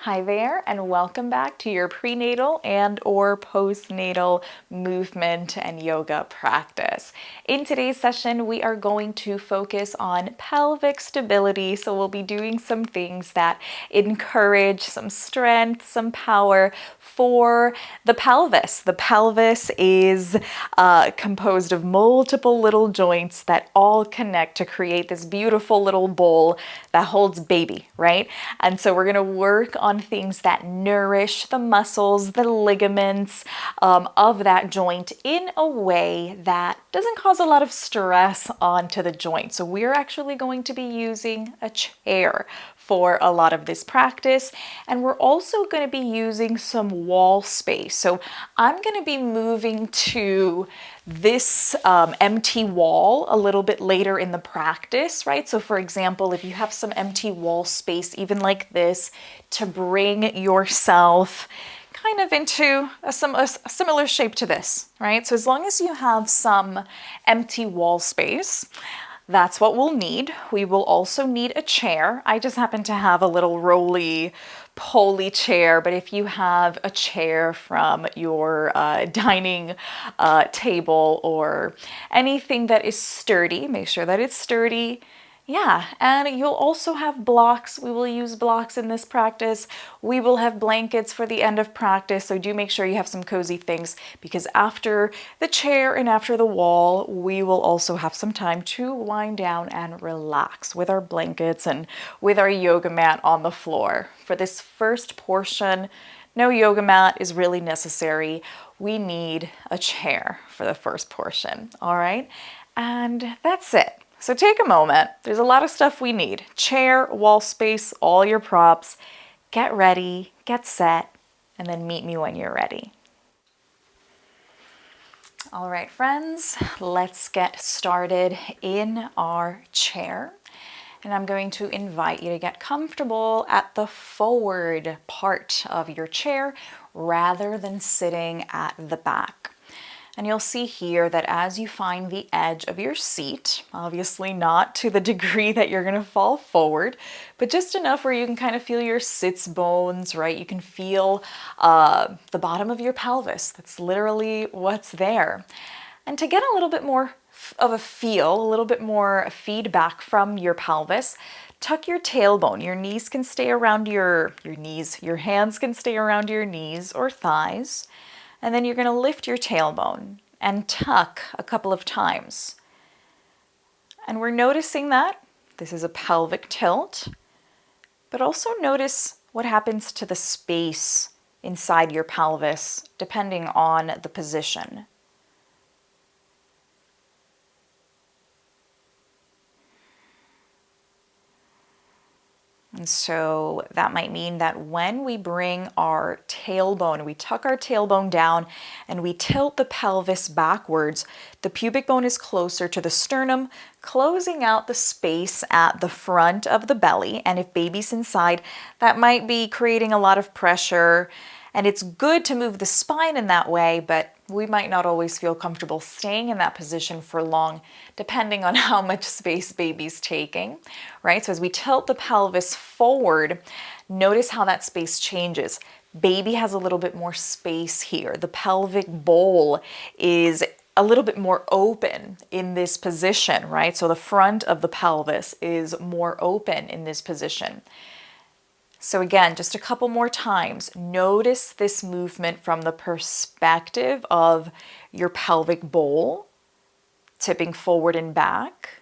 Hi there, and welcome back to your prenatal and or postnatal movement and yoga practice. In today's session, we are going to focus on pelvic stability. So we'll be doing some things that encourage some strength, some power for the pelvis. The pelvis is composed of multiple little joints that all connect to create this beautiful little bowl that holds baby, right? And so we're going to work on things that nourish the muscles, the ligaments of that joint in a way that doesn't cause a lot of stress onto the joint. So we're actually going to be using a chair for a lot of this practice, and we're also going to be using some wall space. So I'm going to be moving to this empty wall a little bit later in the practice, right? So for example, if you have some empty wall space, even like this, to bring yourself kind of into a similar shape to this, right? So as long as you have some empty wall space, that's what we'll need. We will also need a chair. I just happen to have a little roly-poly chair, but if you have a chair from your dining table or anything that is sturdy, make sure that it's sturdy. Yeah, and you'll also have blocks. We will use blocks in this practice. We will have blankets for the end of practice, so do make sure you have some cozy things, because after the chair and after the wall, we will also have some time to wind down and relax with our blankets and with our yoga mat on the floor. For this first portion, no yoga mat is really necessary. We need a chair for the first portion, all right? And that's it. So take a moment. There's a lot of stuff we need. Chair, wall space, all your props. Get ready, get set, and then meet me when you're ready. All right, friends, let's get started in our chair. And I'm going to invite you to get comfortable at the forward part of your chair rather than sitting at the back. And you'll see here that as you find the edge of your seat, obviously not to the degree that you're going to fall forward, but just enough where you can kind of feel your sits bones, right? You can feel the bottom of your pelvis. That's literally what's there. And to get a little bit more of a feel, a little bit more feedback from your pelvis, tuck your tailbone. Your knees can stay around your knees. Your hands can stay around your knees or thighs. And then you're going to lift your tailbone and tuck a couple of times. And we're noticing that this is a pelvic tilt, but also notice what happens to the space inside your pelvis depending on the position. And so that might mean that when we bring our tailbone, we tuck our tailbone down and we tilt the pelvis backwards, the pubic bone is closer to the sternum, closing out the space at the front of the belly. And if baby's inside, that might be creating a lot of pressure. And it's good to move the spine in that way, but we might not always feel comfortable staying in that position for long, depending on how much space baby's taking, right? So as we tilt the pelvis forward, notice how that space changes. Baby has a little bit more space here. The pelvic bowl is a little bit more open in this position, right? So the front of the pelvis is more open in this position. So again, just a couple more times, notice this movement from the perspective of your pelvic bowl, tipping forward and back.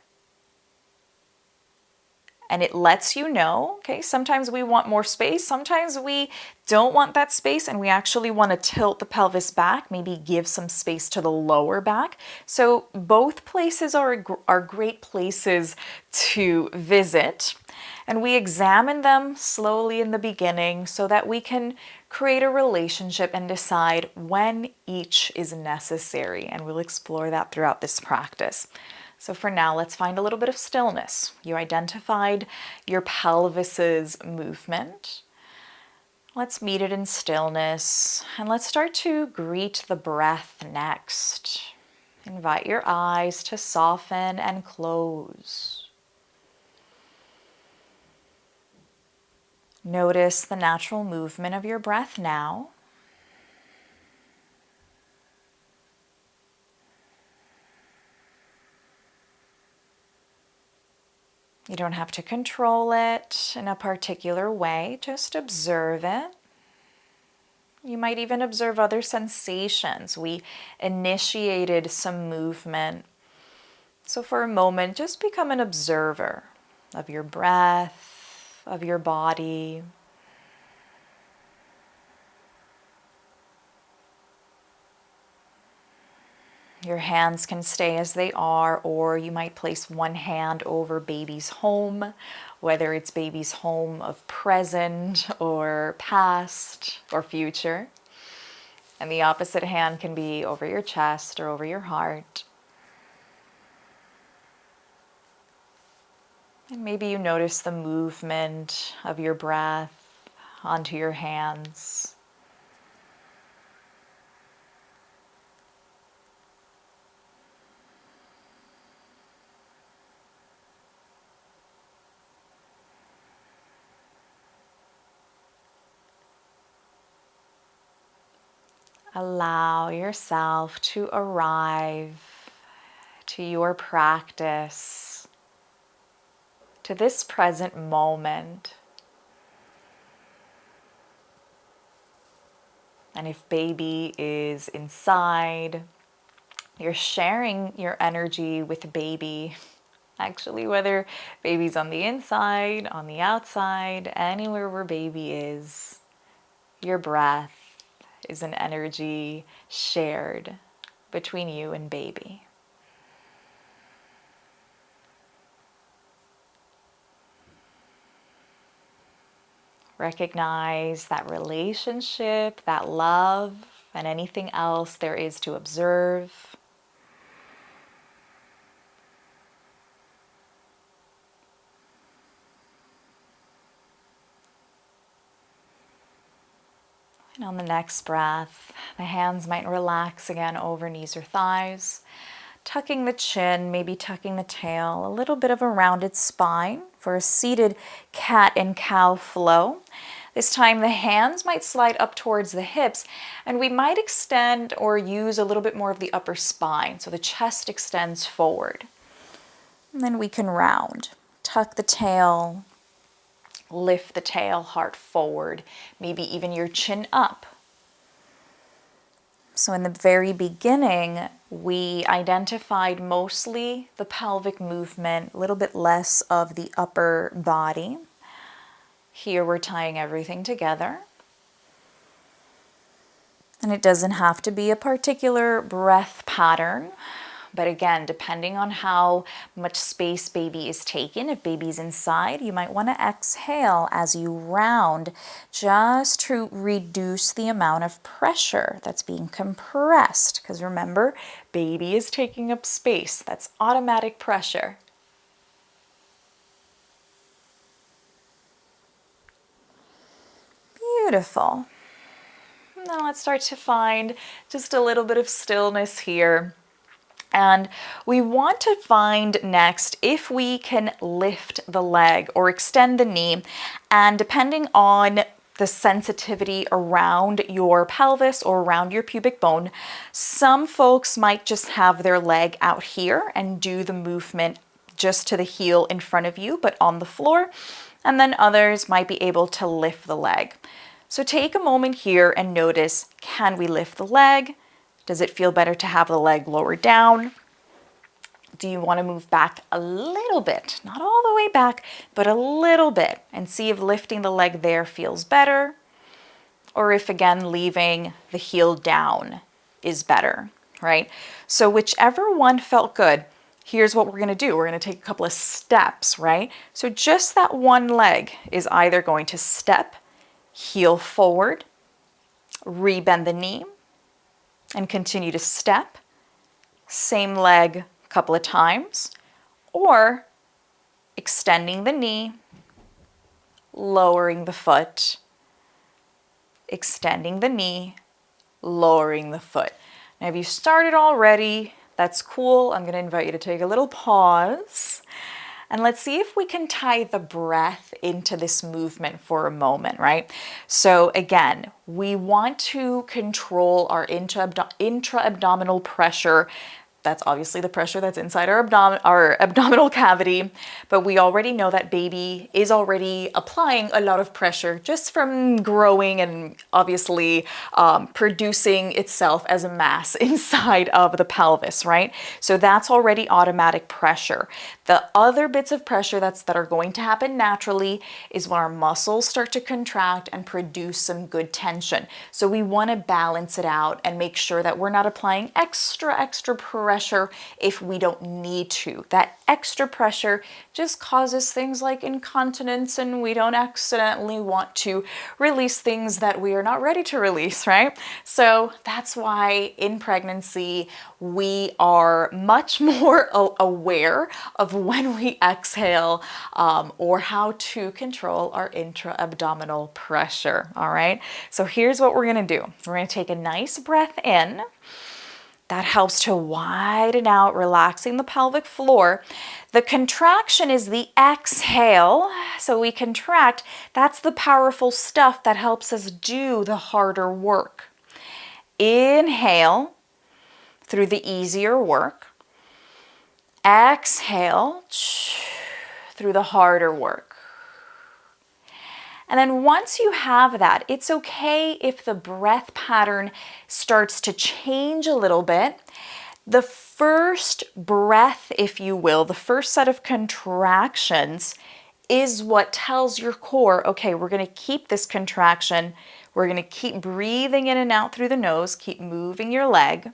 And it lets you know, okay, sometimes we want more space, sometimes we don't want that space and we actually want to tilt the pelvis back, maybe give some space to the lower back. So both places are great places to visit. And we examine them slowly in the beginning so that we can create a relationship and decide when each is necessary. And we'll explore that throughout this practice. So for now, let's find a little bit of stillness. You identified your pelvis's movement. Let's meet it in stillness. And let's start to greet the breath next. Invite your eyes to soften and close. Notice the natural movement of your breath now. You don't have to control it in a particular way, just observe it. You might even observe other sensations. We initiated some movement. So for a moment, just become an observer of your breath, of your body. Your hands can stay as they are, or you might place one hand over baby's home, whether it's baby's home of present or past or future. And the opposite hand can be over your chest or over your heart. And maybe you notice the movement of your breath onto your hands. Allow yourself to arrive to your practice, to this present moment. And if baby is inside, you're sharing your energy with baby. Actually, whether baby's on the inside, on the outside, anywhere where baby is, your breath is an energy shared between you and baby. Recognize that relationship, that love, and anything else there is to observe. And on the next breath, the hands might relax again over knees or thighs, tucking the chin, maybe tucking the tail, a little bit of a rounded spine for a seated cat and cow flow. This time the hands might slide up towards the hips, and we might extend or use a little bit more of the upper spine, so the chest extends forward. And then we can round. Tuck the tail, lift the tail, heart forward, maybe even your chin up. So in the very beginning, we identified mostly the pelvic movement, a little bit less of the upper body. Here we're tying everything together. And it doesn't have to be a particular breath pattern. But again, depending on how much space baby is taking, if baby's inside, you might want to exhale as you round, just to reduce the amount of pressure that's being compressed. Because remember, baby is taking up space. That's automatic pressure. Beautiful. Now let's start to find just a little bit of stillness here. And we want to find next if we can lift the leg or extend the knee. And depending on the sensitivity around your pelvis or around your pubic bone, some folks might just have their leg out here and do the movement just to the heel in front of you, but on the floor. And then others might be able to lift the leg. So take a moment here and notice, can we lift the leg? Does it feel better to have the leg lower down? Do you want to move back a little bit? Not all the way back, but a little bit, and see if lifting the leg there feels better, or if again leaving the heel down is better, right? So whichever one felt good, here's what we're going to do. We're going to take a couple of steps, right? So just that one leg is either going to step, heel forward, rebend the knee, and continue to step, same leg a couple of times, or extending the knee, lowering the foot, extending the knee, lowering the foot. Now if you started already, that's cool. I'm going to invite you to take a little pause And let's see if we can tie the breath into this movement for a moment, right? So again, we want to control our intra-abdominal pressure. That's obviously the pressure that's inside our abdominal cavity, but we already know that baby is already applying a lot of pressure just from growing and obviously producing itself as a mass inside of the pelvis, right? So that's already automatic pressure. The other bits of pressure that are going to happen naturally is when our muscles start to contract and produce some good tension. So we want to balance it out and make sure that we're not applying extra pressure if we don't need to. That extra pressure just causes things like incontinence, and we don't accidentally want to release things that we are not ready to release, right? So that's why in pregnancy we are much more aware of when we exhale or how to control our intra-abdominal pressure, all right? So here's what we're gonna do. We're gonna take a nice breath in. That helps to widen out, relaxing the pelvic floor. The contraction is the exhale. So we contract. That's the powerful stuff that helps us do the harder work. Inhale through the easier work. Exhale through the harder work. And then once you have that, it's okay if the breath pattern starts to change a little bit. The first breath, if you will, the first set of contractions is what tells your core, okay, we're going to keep this contraction. We're going to keep breathing in and out through the nose, keep moving your leg.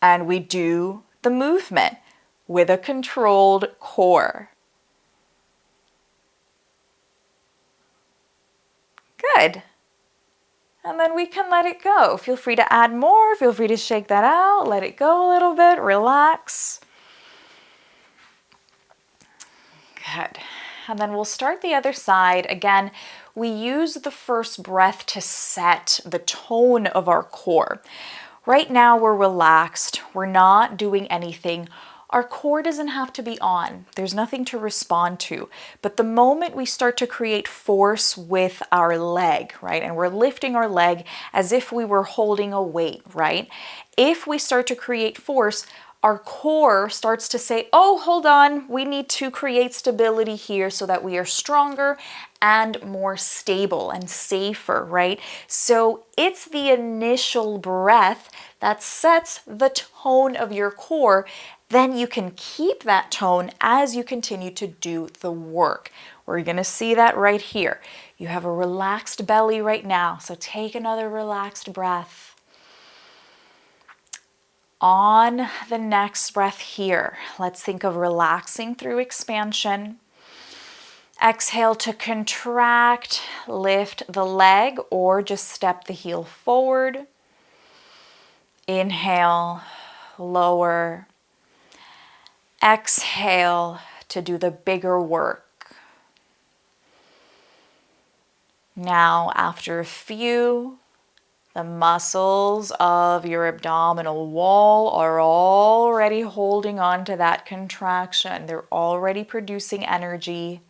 And we do the movement with a controlled core. Good. And then we can let it go. Feel free to add more. Feel free to shake that out. Let it go a little bit. Relax. Good. And then we'll start the other side. Again, we use the first breath to set the tone of our core. Right now we're relaxed. We're not doing anything. Our core doesn't have to be on. There's nothing to respond to. But the moment we start to create force with our leg, right? And we're lifting our leg as if we were holding a weight, right? If we start to create force, our core starts to say, oh, hold on, we need to create stability here so that we are stronger and more stable and safer, right? So it's the initial breath that sets the tone of your core. Then you can keep that tone as you continue to do the work. We're going to see that right here. You have a relaxed belly right now, so take another relaxed breath. On the next breath here, let's think of relaxing through expansion. Exhale to contract, lift the leg or just step the heel forward. Inhale, lower. Exhale to do the bigger work. Now, after a few, the muscles of your abdominal wall are already holding on to that contraction. They're already producing energy.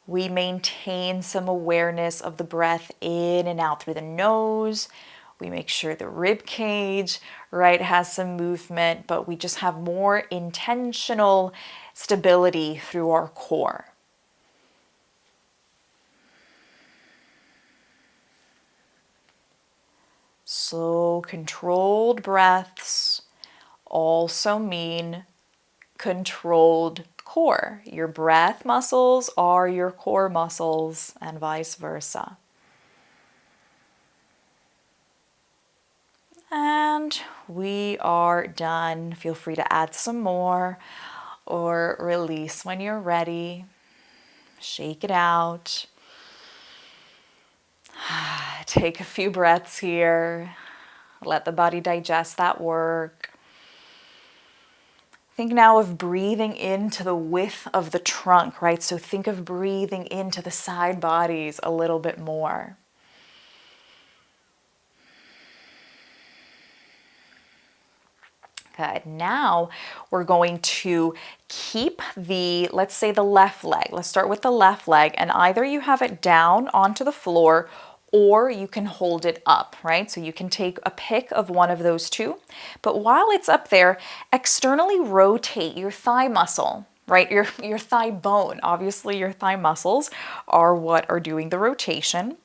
We maintain some awareness of the breath in and out through the nose. We make sure the rib cage, right, has some movement, but we just have more intentional stability through our core. So controlled breaths also mean controlled core. Your breath muscles are your core muscles and vice versa. And we are done. Feel free to add some more or release when you're ready. Shake it out. Take a few breaths here. Let the body digest that work. Think now of breathing into the width of the trunk, right? So think of breathing into the side bodies a little bit more. Good. Now we're going to keep let's say the left leg. Let's start with the left leg, and either you have it down onto the floor or you can hold it up, right? So you can take a pick of one of those two. But while it's up there, externally rotate your thigh muscle, right? Your thigh bone. Obviously, your thigh muscles are what are doing the rotation.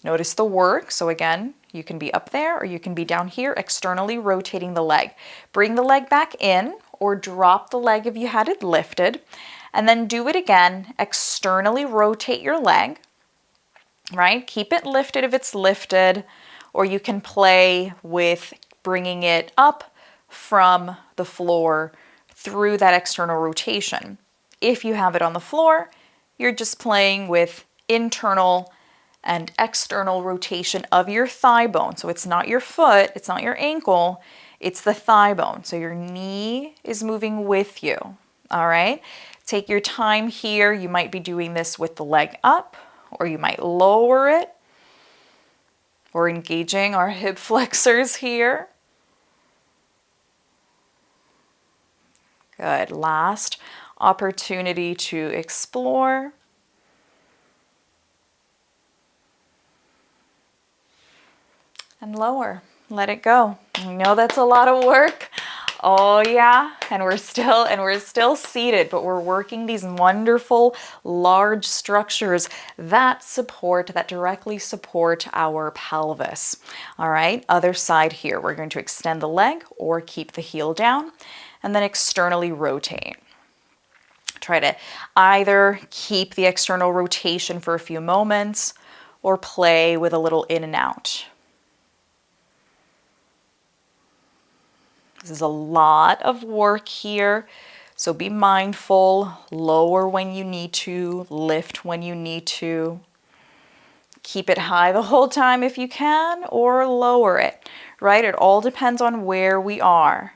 Notice the work. So again, you can be up there or you can be down here, externally rotating the leg. Bring the leg back in or drop the leg if you had it lifted. And then do it again. Externally rotate your leg, right? Keep it lifted if it's lifted, or you can play with bringing it up from the floor through that external rotation. If you have it on the floor, you're just playing with internal and external rotation of your thigh bone. So it's not your foot, it's not your ankle, it's the thigh bone. So your knee is moving with you, all right? Take your time here. You might be doing this with the leg up, or you might lower it. We're engaging our hip flexors here. Good. Last opportunity to explore. And lower. Let it go. I know that's a lot of work. Oh yeah, and we're still seated, but we're working these wonderful large structures that directly support our pelvis. All right, other side here. We're going to extend the leg or keep the heel down and then externally rotate. Try to either keep the external rotation for a few moments or play with a little in and out. This is a lot of work here, so be mindful. Lower when you need to, lift when you need to. Keep it high the whole time if you can, or lower it, right? It all depends on where we are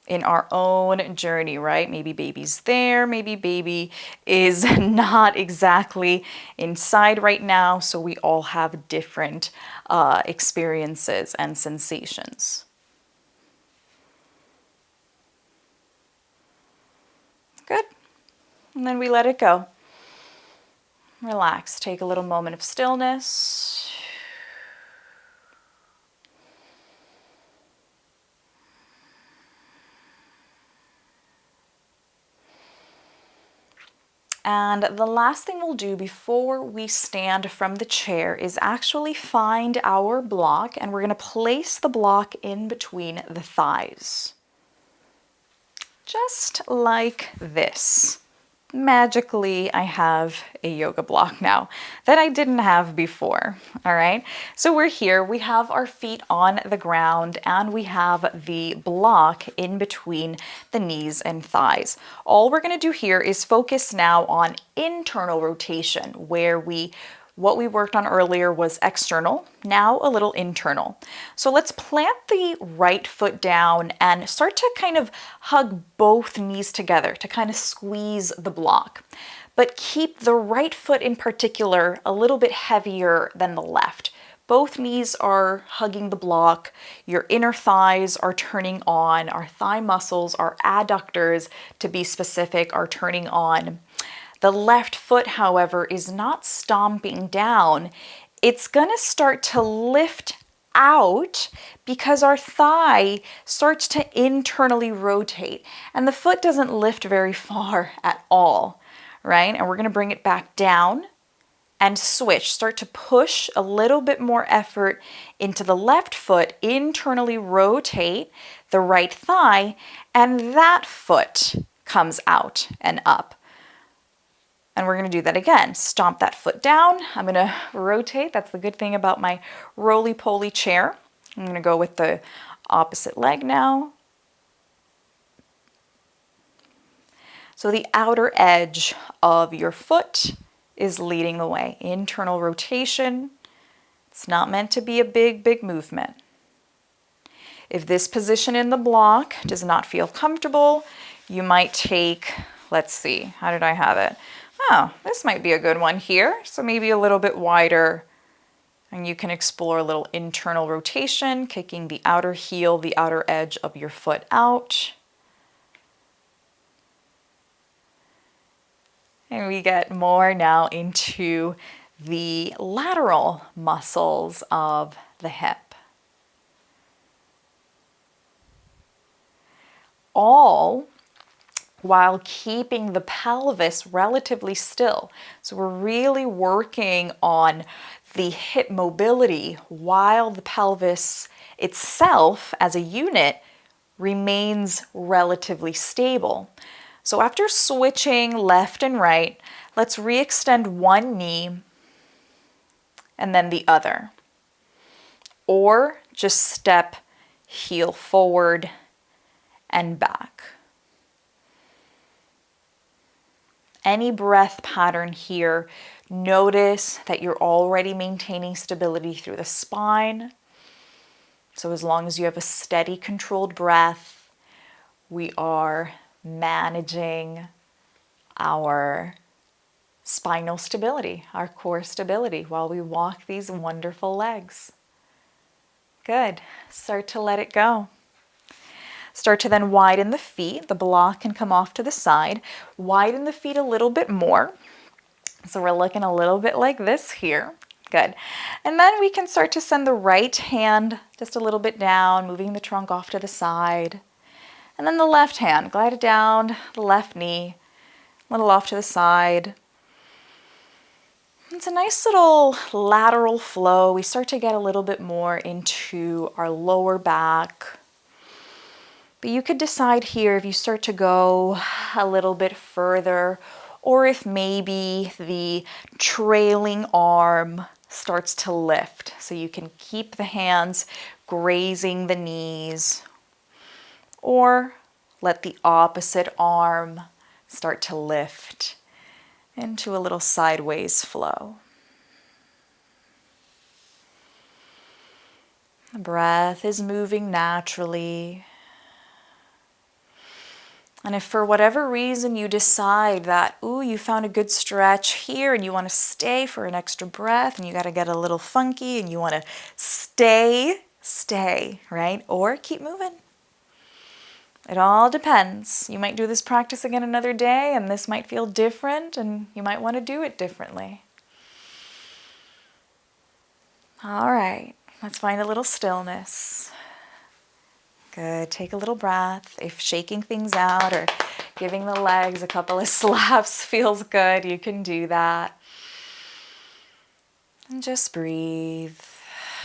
in our own journey, right? Maybe baby's there, maybe baby is not exactly inside right now, so we all have different experiences and sensations. Good. And then we let it go. Relax. Take a little moment of stillness. And the last thing we'll do before we stand from the chair is actually find our block, and we're going to place the block in between the thighs. Just like this. Magically, I have a yoga block now that I didn't have before. All right, so we're here. We have our feet on the ground and we have the block in between the knees and thighs. All we're going to do here is focus now on internal rotation, where what we worked on earlier was external, now a little internal. So let's plant the right foot down and start to kind of hug both knees together to kind of squeeze the block. But keep the right foot in particular a little bit heavier than the left. Both knees are hugging the block, your inner thighs are turning on, our thigh muscles, our adductors to be specific, are turning on. The left foot, however, is not stomping down. It's going to start to lift out because our thigh starts to internally rotate, and the foot doesn't lift very far at all, right? And we're going to bring it back down and switch. Start to push a little bit more effort into the left foot, internally rotate the right thigh, and that foot comes out and up. And we're going to do that again. Stomp that foot down. I'm going to rotate. That's the good thing about my roly-poly chair. I'm going to go with the opposite leg now. So the outer edge of your foot is leading the way. Internal rotation. It's not meant to be a big, big movement. If this position in the block does not feel comfortable, you might take, let's see, how did I have it? Oh, this might be a good one here. So maybe a little bit wider And you can explore a little internal rotation, kicking the outer heel, the outer edge of your foot out. And we get more now into the lateral muscles of the hip. All while keeping the pelvis relatively still. So we're really working on the hip mobility while the pelvis itself as a unit remains relatively stable. So after switching left and right, let's re-extend one knee and then the other. Or just step heel forward and back. Any breath pattern here, notice that you're already maintaining stability through the spine. So as long as you have a steady, controlled breath, we are managing our spinal stability, our core stability while we walk these wonderful legs. Good. Start to let it go. Start to then widen the feet. The block can come off to the side. Widen the feet a little bit more. So we're looking a little bit like this here. Good. And then we can start to send the right hand just a little bit down, moving the trunk off to the side. And then the left hand, glide it down the left knee, a little off to the side. It's a nice little lateral flow. We start to get a little bit more into our lower back. But you could decide here if you start to go a little bit further, or if maybe the trailing arm starts to lift. So you can keep the hands grazing the knees, or let the opposite arm start to lift into a little sideways flow. The breath is moving naturally. And if for whatever reason you decide that, ooh, you found a good stretch here and you want to stay for an extra breath and you got to get a little funky and you want to stay, right? Or keep moving. It all depends. You might do this practice again another day and this might feel different and you might want to do it differently. All right, let's find a little stillness. Good. Take a little breath. If shaking things out or giving the legs a couple of slaps feels good, you can do that. And just breathe.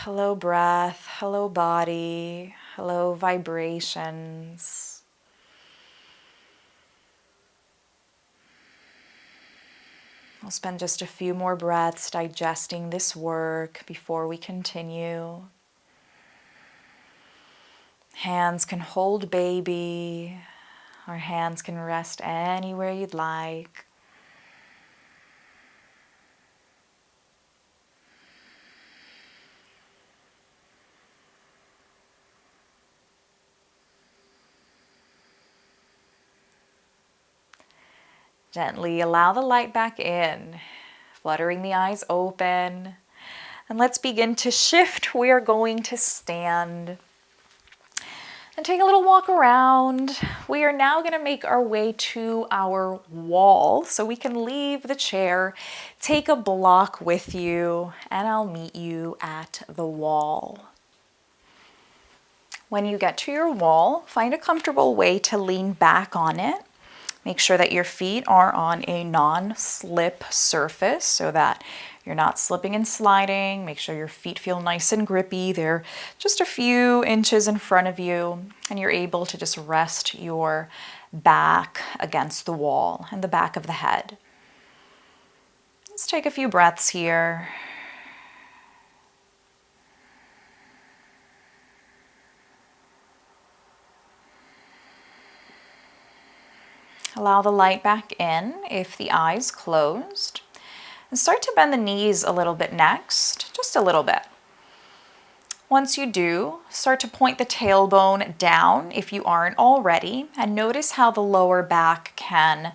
Hello, breath. Hello, body. Hello, vibrations. We'll spend just a few more breaths digesting this work before we continue. Hands can hold baby, or hands can rest anywhere you'd like. Gently allow the light back in, fluttering the eyes open. And let's begin to shift. We are going to stand and take a little walk around. We are now going to make our way to our wall. So we can leave the chair, take a block with you, and I'll meet you at the wall. When you get to your wall, find a comfortable way to lean back on it. Make sure that your feet are on a non-slip surface so that you're not slipping and sliding. Make sure your feet feel nice and grippy. They're just a few inches in front of you, and you're able to just rest your back against the wall and the back of the head. Let's take a few breaths here. Allow the light back in if the eyes closed. And start to bend the knees a little bit next, just a little bit. Once you do, start to point the tailbone down if you aren't already, and notice how the lower back can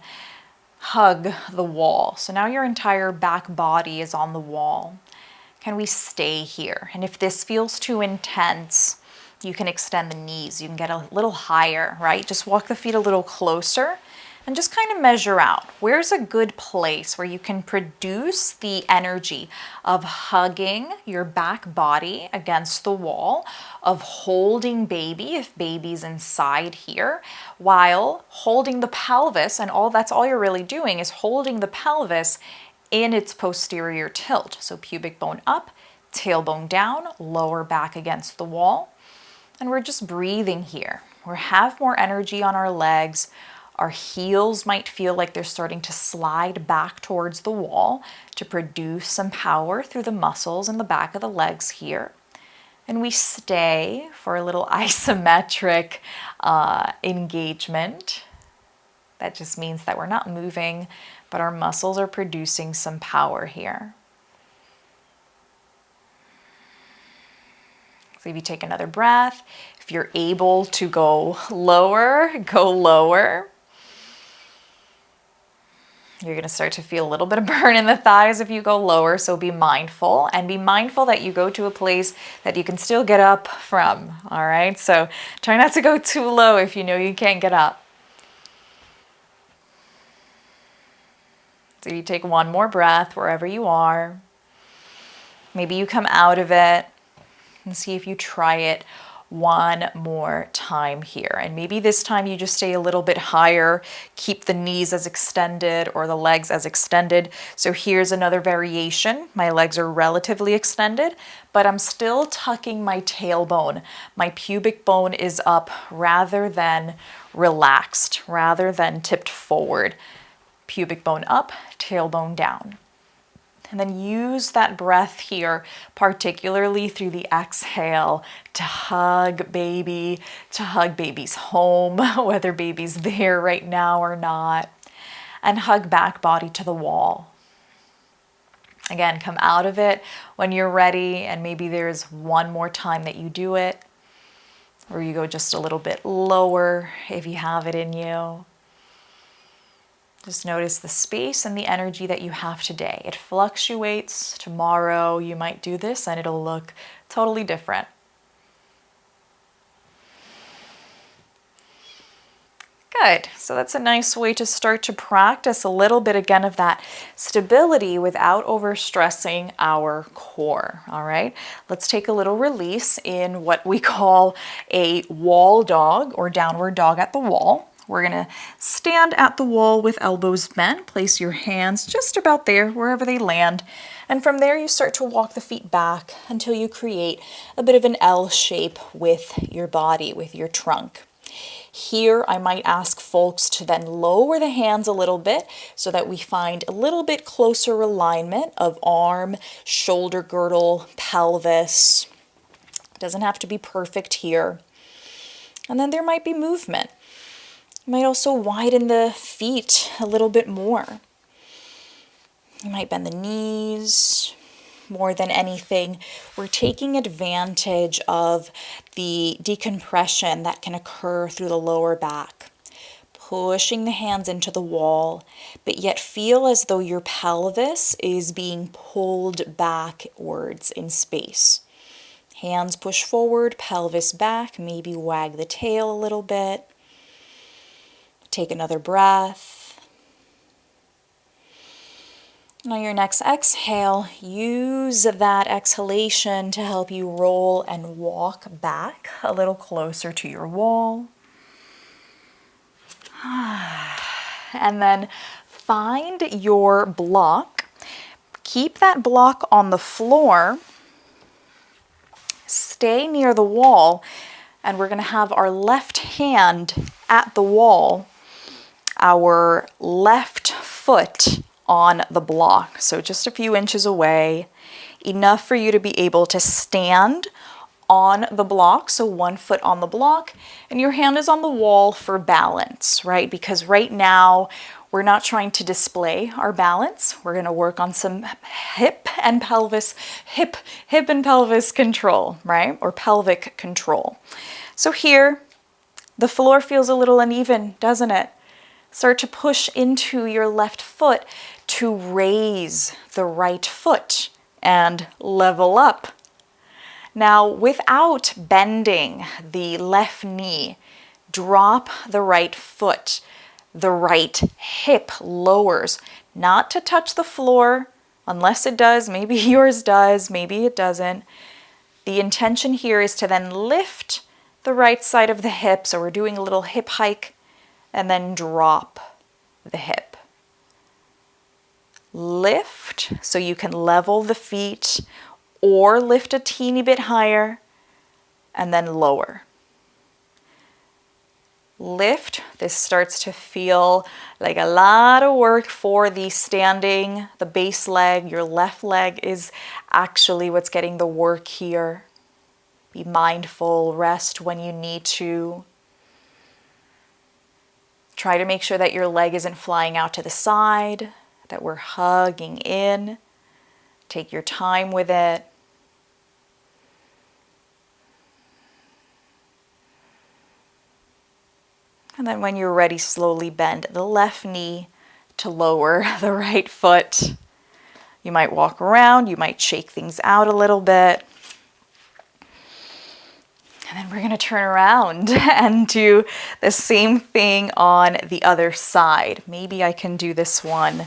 hug the wall. So now your entire back body is on the wall. can we stay here? And if this feels too intense, you can extend the knees. You can get a little higher, right? Just walk the feet a little closer and just kind of measure out. Where's a good place where you can produce the energy of hugging your back body against the wall, of holding baby, if baby's inside here, while holding the pelvis, and that's all you're really doing is holding the pelvis in its posterior tilt. So pubic bone up, tailbone down, lower back against the wall. And we're just breathing here. We have more energy on our legs. Our heels might feel like they're starting to slide back towards the wall to produce some power through the muscles in the back of the legs here. And we stay for a little isometric engagement. That just means that we're not moving, but our muscles are producing some power here. So if you take another breath, if you're able to go lower, go lower. You're going to start to feel a little bit of burn in the thighs if you go lower, so be mindful, and be mindful that you go to a place that you can still get up from, all right? So try not to go too low if you know you can't get up. So you take one more breath wherever you are. Maybe you come out of it and see if you try it one more time here. And maybe this time you just stay a little bit higher, keep the knees as extended or the legs as extended. So here's another variation. My legs are relatively extended, but I'm still tucking my tailbone. My pubic bone is up rather than relaxed, rather than tipped forward. Pubic bone up, tailbone down. And then use that breath here, particularly through the exhale, to hug baby's home, whether baby's there right now or not, and hug back body to the wall. Again, come out of it when you're ready, and maybe there's one more time that you do it, or you go just a little bit lower if you have it in you. Just notice the space and the energy that you have today. It fluctuates. Tomorrow you might do this and it'll look totally different. Good. So that's a nice way to start to practice a little bit again of that stability without overstressing our core. All right. Let's take a little release in what we call a wall dog or downward dog at the wall. We're going to stand at the wall with elbows bent. Place your hands just about there, wherever they land. And from there, you start to walk the feet back until you create a bit of an L shape with your body, with your trunk. Here, I might ask folks to then lower the hands a little bit so that we find a little bit closer alignment of arm, shoulder girdle, pelvis. It doesn't have to be perfect here. And then there might be movement. You might also widen the feet a little bit more. You might bend the knees. More than anything, we're taking advantage of the decompression that can occur through the lower back. Pushing the hands into the wall, but yet feel as though your pelvis is being pulled backwards in space. Hands push forward, pelvis back, maybe wag the tail a little bit. Take another breath. On your next exhale, use that exhalation to help you roll and walk back a little closer to your wall. And then find your block. Keep that block on the floor. Stay near the wall, and we're going to have our left hand at the wall, our left foot on the block. So just a few inches away, enough for you to be able to stand on the block. So one foot on the block and your hand is on the wall for balance, right? Because right now we're not trying to display our balance. We're going to work on some hip and pelvis control, right? Or pelvic control. So here, the floor feels a little uneven, doesn't it? Start to push into your left foot to raise the right foot and level up. Now, without bending the left knee, drop the right foot. The right hip lowers, not to touch the floor, unless it does. Maybe yours does, maybe it doesn't. The intention here is to then lift the right side of the hip. So we're doing a little hip hike and then drop the hip. Lift so you can level the feet or lift a teeny bit higher and then lower. Lift. This starts to feel like a lot of work for the standing, the base leg. Your left leg is actually what's getting the work here. Be mindful, rest when you need to. Try to make sure that your leg isn't flying out to the side, that we're hugging in. Take your time with it. And then when you're ready, slowly bend the left knee to lower the right foot. You might walk around, you might shake things out a little bit. And then we're going to turn around and do the same thing on the other side. Maybe I can do this one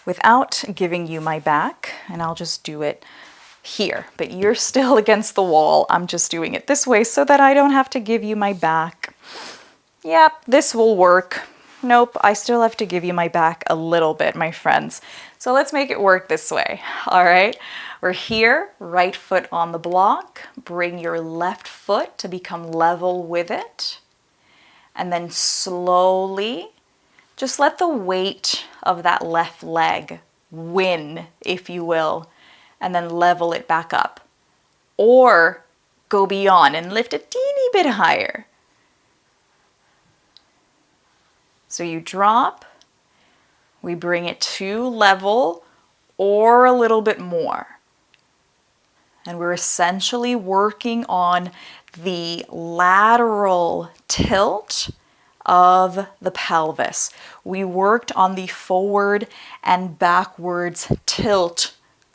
without giving you my back, and I'll just do it here. But you're still against the wall. I'm just doing it this way so that I don't have to give you my back. Yep, this will work. Nope, I still have to give you my back a little bit, my friends. So let's make it work this way. All right, we're here, right foot on the block. Bring your left foot to become level with it. And then slowly, just let the weight of that left leg win, if you will, and then level it back up. Or go beyond and lift a teeny bit higher. So you drop, we bring it to level or a little bit more. And we're essentially working on the lateral tilt of the pelvis. We worked on the forward and backwards tilt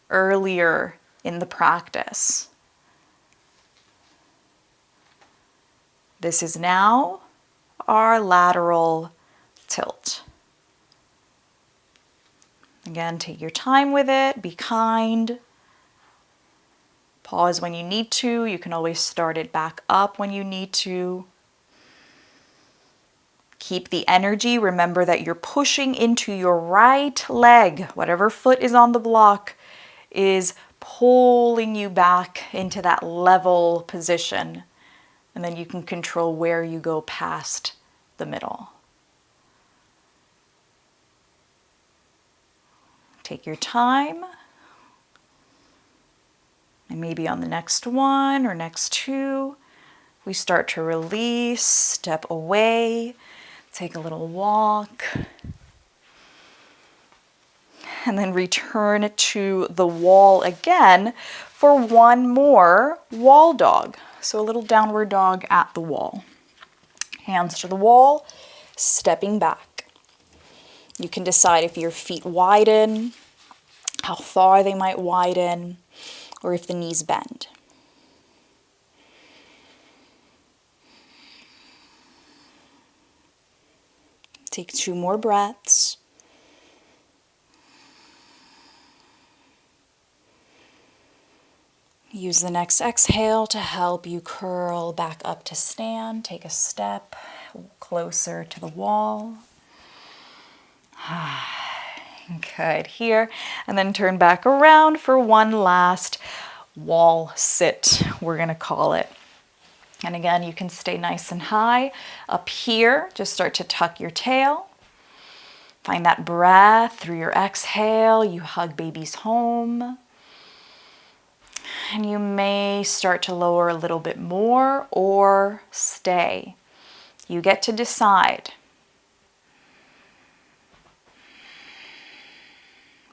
earlier in the practice. This is now our lateral tilt. Again, take your time with it, be kind. Pause when you need to. You can always start it back up when you need to. Keep the energy. Remember that you're pushing into your right leg. Whatever foot is on the block is pulling you back into that level position. And then you can control where you go past the middle. Take your time. And maybe on the next one or next two, we start to release, step away, take a little walk, and then return to the wall again for one more wall dog. So a little downward dog at the wall. Hands to the wall, stepping back. You can decide if your feet widen, how far they might widen, or if the knees bend. Take 2 more breaths. Use the next exhale to help you curl back up to stand. Take a step closer to the wall. Good, here. And then turn back around for one last wall sit, we're going to call it. And again, you can stay nice and high. Up here, just start to tuck your tail. Find that breath through your exhale. You hug babies home. And you may start to lower a little bit more or stay. You get to decide.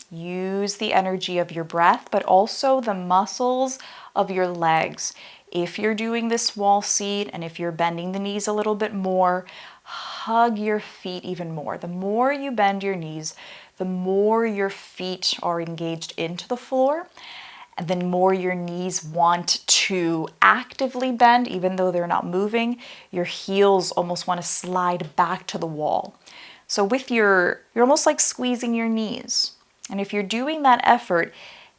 Use the energy of your breath, but also the muscles of your legs. If you're doing this wall seat and if you're bending the knees a little bit more, hug your feet even more. The more you bend your knees, the more your feet are engaged into the floor. And then more your knees want to actively bend, even though they're not moving, your heels almost want to slide back to the wall. So with you're almost like squeezing your knees. And if you're doing that effort,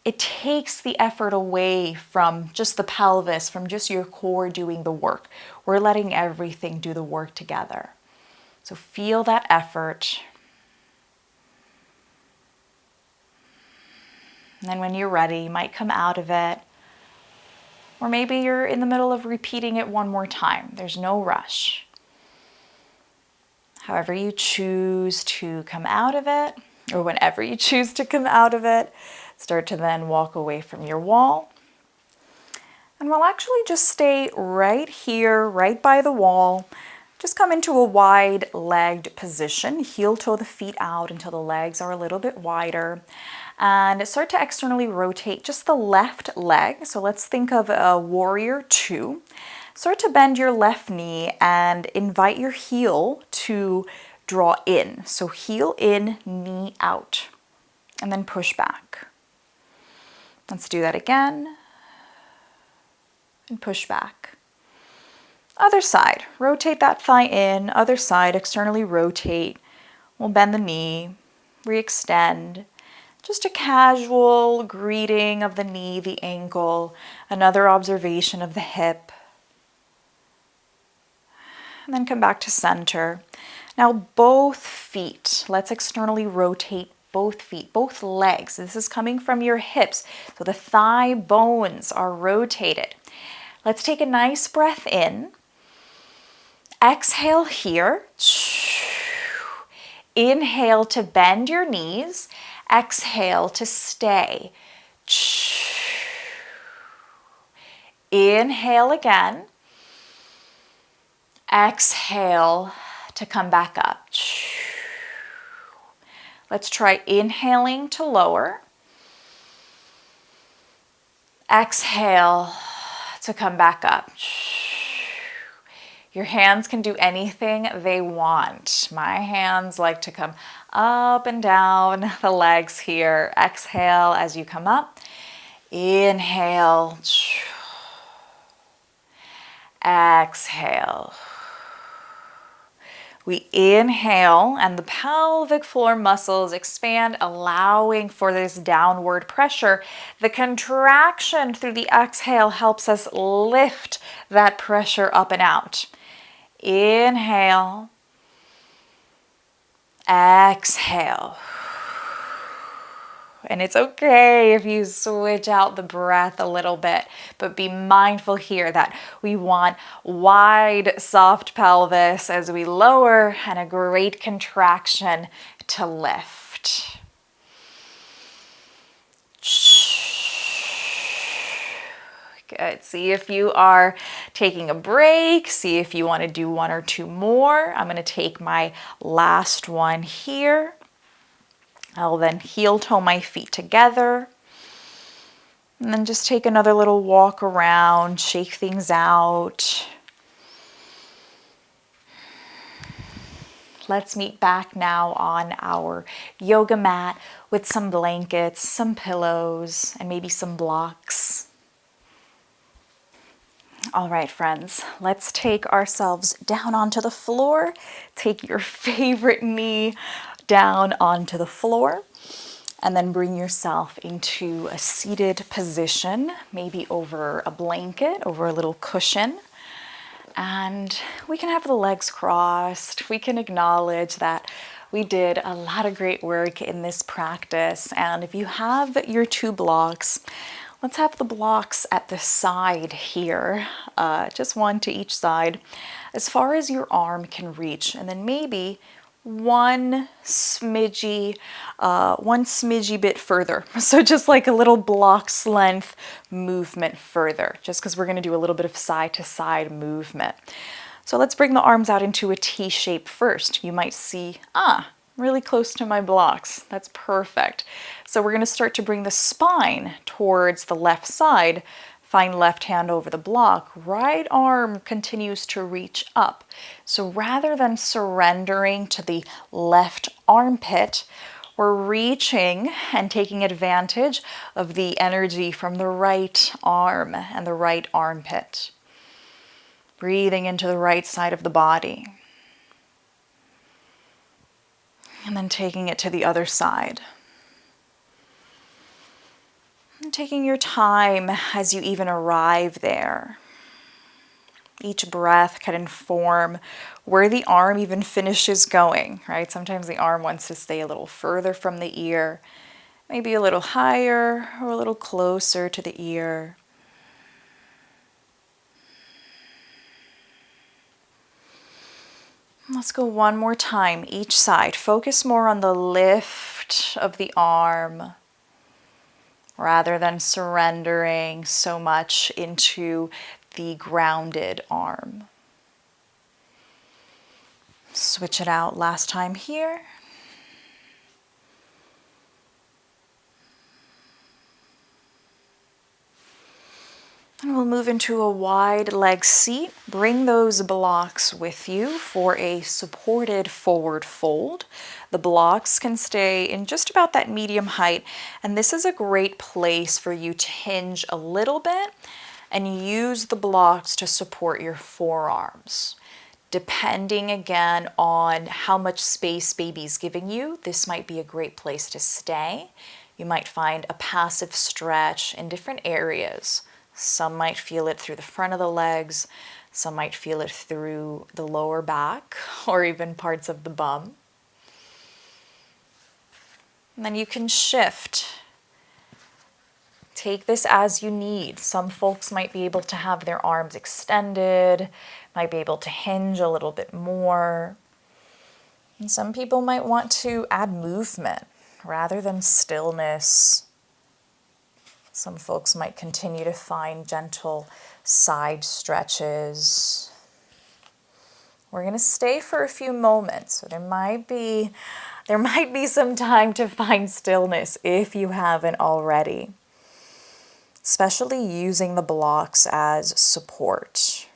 it takes the effort away from just the pelvis, from just your core doing the work. We're letting everything do the work together. So feel that effort. And then when you're ready, you might come out of it. Or maybe you're in the middle of repeating it one more time. There's no rush. However you choose to come out of it, or whenever you choose to come out of it, start to then walk away from your wall. And we'll actually just stay right here, right by the wall. Just come into a wide-legged position. Heel-toe the feet out until the legs are a little bit wider. And start to externally rotate just the left leg. So let's think of a warrior 2. Start to bend your left knee and invite your heel to draw in. So heel in, knee out, and then push back. Let's do that again. And push back. Other side, rotate that thigh in. Other side, externally rotate. We'll bend the knee, re-extend. Just a casual greeting of the knee, the ankle. Another observation of the hip. And then come back to center. Now both feet, let's externally rotate both feet, both legs. This is coming from your hips, so the thigh bones are rotated. Let's take a nice breath in. Exhale here. Inhale to bend your knees. Exhale to stay. Inhale again. Exhale to come back up. Let's try inhaling to lower. Exhale to come back up. Your hands can do anything they want. My hands like to come up and down the legs here. Exhale as you come up. Inhale. Exhale. We inhale and the pelvic floor muscles expand, allowing for this downward pressure. The contraction through the exhale helps us lift that pressure up and out. Inhale. Exhale. And it's okay if you switch out the breath a little bit, but be mindful here that we want wide, soft pelvis as we lower and a great contraction to lift. Good. See if you are taking a break. See if you want to do one or two more. I'm going to take my last one here. I'll then heel toe my feet together. And then just take another little walk around, shake things out. Let's meet back now on our yoga mat with some blankets, some pillows, and maybe some blocks. All right, friends, let's take ourselves down onto the floor. Take your favorite knee down onto the floor, and then bring yourself into a seated position, maybe over a blanket, over a little cushion. And we can have the legs crossed. We can acknowledge that we did a lot of great work in this practice. And if you have your 2 blocks, let's have the blocks at the side here, just one to each side, as far as your arm can reach. And then maybe one smidgy bit further. So just like a little block's length movement further, just because we're going to do a little bit of side to side movement. So let's bring the arms out into a T shape first. You might see, really close to my blocks. That's perfect. So we're going to start to bring the spine towards the left side. Find left hand over the block. Right arm continues to reach up. So rather than surrendering to the left armpit, We're reaching and taking advantage of the energy from the right arm and the right armpit. Breathing into the right side of the body. And then taking it to the other side. And taking your time as you even arrive there. Each breath can inform where the arm even finishes going, right? Sometimes the arm wants to stay a little further from the ear, maybe a little higher or a little closer to the ear. Let's go one more time, each side. Focus more on the lift of the arm rather than surrendering so much into the grounded arm. Switch it out last time here. And we'll move into a wide leg seat. Bring those blocks with you for a supported forward fold. The blocks can stay in just about that medium height, and this is a great place for you to hinge a little bit and use the blocks to support your forearms. Depending again on how much space baby's giving you, this might be a great place to stay. You might find a passive stretch in different areas. Some might feel it through the front of the legs, some might feel it through the lower back or even parts of the bum. And then you can shift. Take this as you need. Some folks might be able to have their arms extended, might be able to hinge a little bit more. And some people might want to add movement rather than stillness. Some folks might continue to find gentle side stretches. We're going to stay for a few moments, so there might be some time to find stillness if you haven't already. Especially using the blocks as support,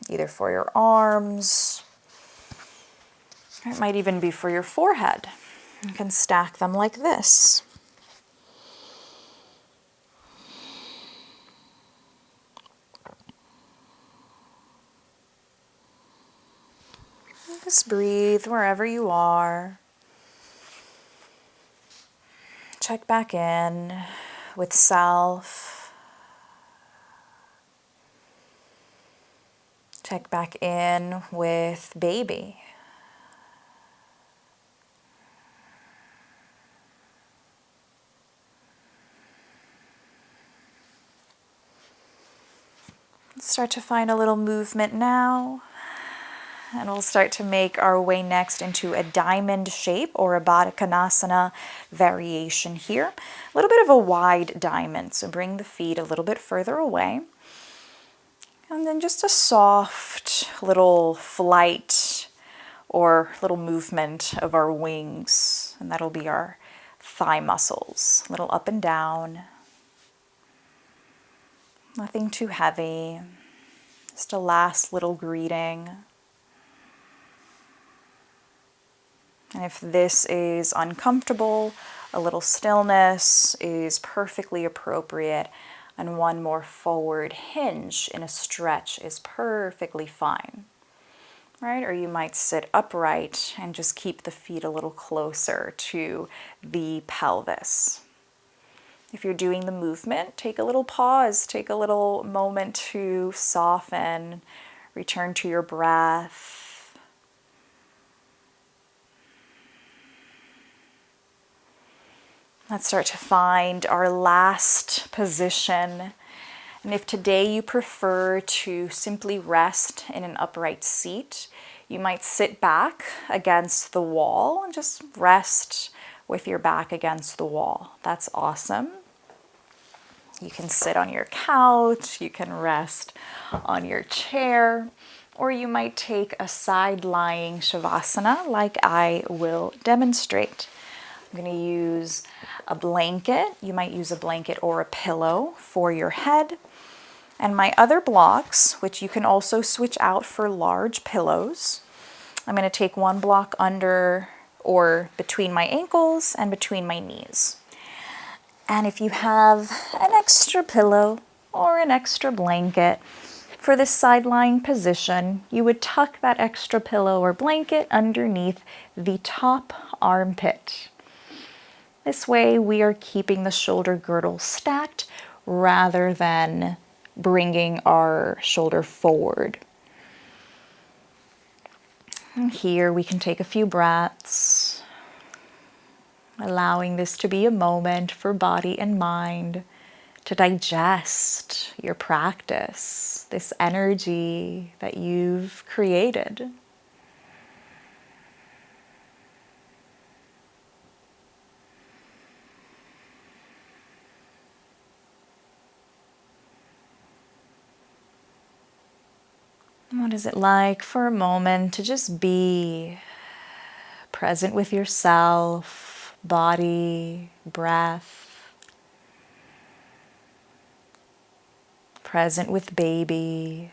either for your arms, or it might even be for your forehead. You can stack them like this. Just breathe wherever you are. Check back in with self. Check back in with baby. Start to find a little movement now. And we'll start to make our way next into a diamond shape or a Baddha Konasana variation here. A little bit of a wide diamond, so bring the feet a little bit further away. And then just a soft little flight or little movement of our wings. And that'll be our thigh muscles. A little up and down. Nothing too heavy. Just a last little greeting. And if this is uncomfortable, a little stillness is perfectly appropriate, and one more forward hinge in a stretch is perfectly fine, right? Or you might sit upright and just keep the feet a little closer to the pelvis. If you're doing the movement, take a little pause, take a little moment to soften, return to your breath. Let's start to find our last position. And if today you prefer to simply rest in an upright seat, you might sit back against the wall and just rest with your back against the wall. That's awesome. You can sit on your couch, you can rest on your chair, or you might take a side-lying Shavasana like I will demonstrate. I'm going to use a blanket. You might use a blanket or a pillow for your head. And my other blocks, which you can also switch out for large pillows, I'm going to take one block under or between my ankles and between my knees. And if you have an extra pillow or an extra blanket for this side lying position, you would tuck that extra pillow or blanket underneath the top armpit. This way we are keeping the shoulder girdle stacked rather than bringing our shoulder forward. And here we can take a few breaths, allowing this to be a moment for body and mind to digest your practice, this energy that you've created. What is it like for a moment to just be present with yourself, body, breath, present with baby,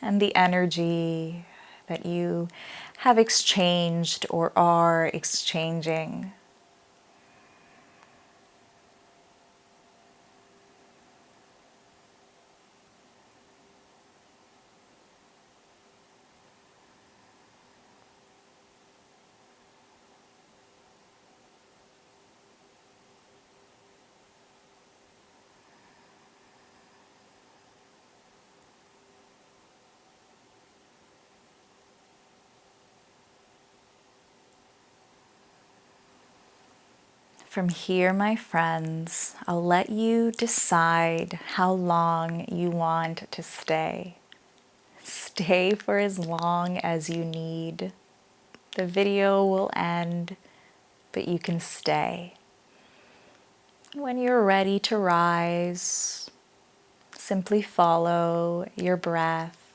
and the energy that you have exchanged or are exchanging. From here, my friends, I'll let you decide how long you want to stay. Stay for as long as you need. The video will end, but you can stay. When you're ready to rise, simply follow your breath